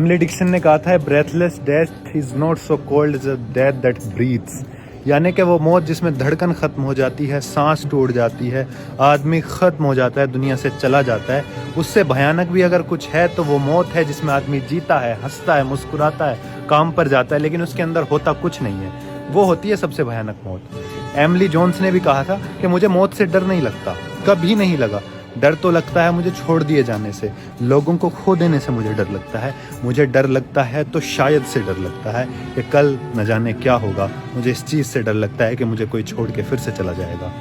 Emily Dixon ने कहा था breathless death is not so cold as a death that breathes, यानी कि वो मौत जिसमें धड़कन ख़त्म हो जाती है, सांस टूट जाती है, आदमी ख़त्म हो जाता है, दुनिया से चला जाता है, उससे भयानक भी अगर कुछ है तो वो मौत है जिसमें आदमी जीता है, हंसता है, मुस्कुराता है, काम पर जाता है, लेकिन उसके अंदर होता कुछ नहीं है। वो होती है सबसे भयानक मौत। एमिली जोन्स ने भी कहा था कि मुझे मौत से डर नहीं लगता, कभी नहीं लगा। डर तो लगता है मुझे छोड़ दिए जाने से, लोगों को खो देने से मुझे डर लगता है। मुझे डर लगता है तो शायद से डर लगता है कि कल न जाने क्या होगा। मुझे इस चीज़ से डर लगता है कि मुझे कोई छोड़ के फिर से चला जाएगा।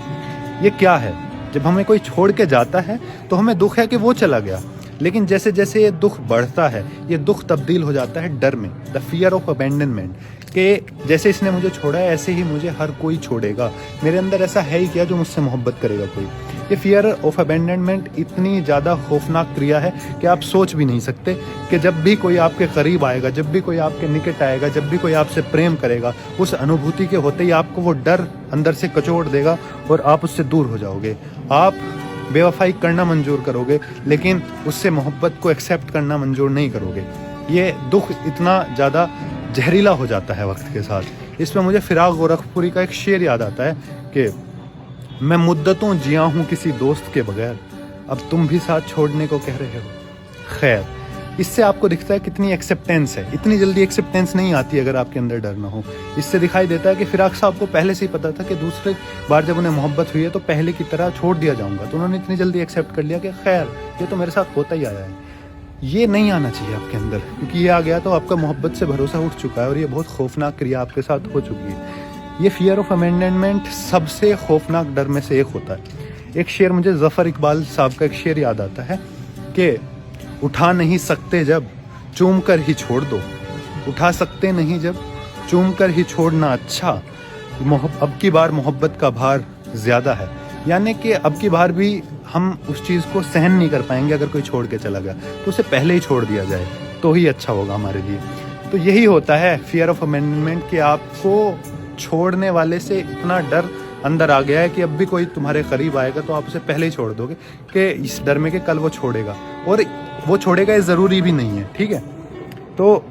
ये क्या है? जब हमें कोई छोड़ के जाता है तो हमें दुख है कि वो चला गया, लेकिन जैसे जैसे ये दुख बढ़ता है, ये दुख तब्दील हो जाता है डर में, द फियर ऑफ अबैंडनमेंट, कि जैसे इसने मुझे छोड़ा है ऐसे ही मुझे हर कोई छोड़ेगा। मेरे अंदर ऐसा है ही क्या जो मुझसे मोहब्बत करेगा कोई। ये फियर ऑफ अबैंडनमेंट इतनी ज़्यादा खौफनाक क्रिया है कि आप सोच भी नहीं सकते कि जब भी कोई आपके करीब आएगा, जब भी कोई आपके निकट आएगा, जब भी कोई आपसे प्रेम करेगा, उस अनुभूति के होते ही आपको वो डर अंदर से कचोड़ देगा और आप उससे दूर हो जाओगे। आप बेवफाई करना मंजूर करोगे, लेकिन उससे मोहब्बत को एक्सेप्ट करना मंजूर नहीं करोगे। ये दुख इतना ज़्यादा जहरीला हो जाता है वक्त के साथ। इसमें मुझे फिराक गोरखपुरी का एक शेर याद आता है कि मैं मुद्दतों जिया हूँ किसी दोस्त के बगैर, अब तुम भी साथ छोड़ने को कह रहे हो। खैर, इससे आपको दिखता है कितनी एक्सेप्टेंस है। इतनी जल्दी एक्सेप्टेंस नहीं आती अगर आपके अंदर डर ना हो। इससे दिखाई देता है कि फिराक साहब को पहले से ही पता था कि दूसरे बार जब उन्हें मोहब्बत हुई है तो पहले की तरह छोड़ दिया जाऊंगा, तो उन्होंने इतनी जल्दी एक्सेप्ट कर लिया कि खैर ये तो मेरे साथ होता ही आया है। ये नहीं आना चाहिए आपके अंदर, क्योंकि ये आ गया तो आपका मोहब्बत से भरोसा उठ चुका है और ये बहुत खौफनाक क्रिया आपके साथ हो चुकी है। ये फियर ऑफ अबैंडनमेंट सबसे खौफनाक डर में से एक होता है। एक शेर मुझे ज़फ़र इकबाल साहब का एक शेर याद आता है कि उठा नहीं सकते जब चूम कर ही छोड़ दो, उठा सकते नहीं जब चूम कर ही छोड़ना अच्छा, अब की बार मोहब्बत का भार ज़्यादा है। यानी कि अब की बार भी हम उस चीज़ को सहन नहीं कर पाएंगे अगर कोई छोड़ के चला गया, तो उसे पहले ही छोड़ दिया जाए तो ही अच्छा होगा हमारे लिए। तो यही होता है फियर ऑफ अबैंडनमेंट, कि आपको छोड़ने वाले से इतना डर अंदर आ गया है कि अब भी कोई तुम्हारे करीब आएगा तो आप उसे पहले ही छोड़ दोगे, कि इस डर में कि कल वो छोड़ेगा, और वो छोड़ेगा ये ज़रूरी भी नहीं है। ठीक है, तो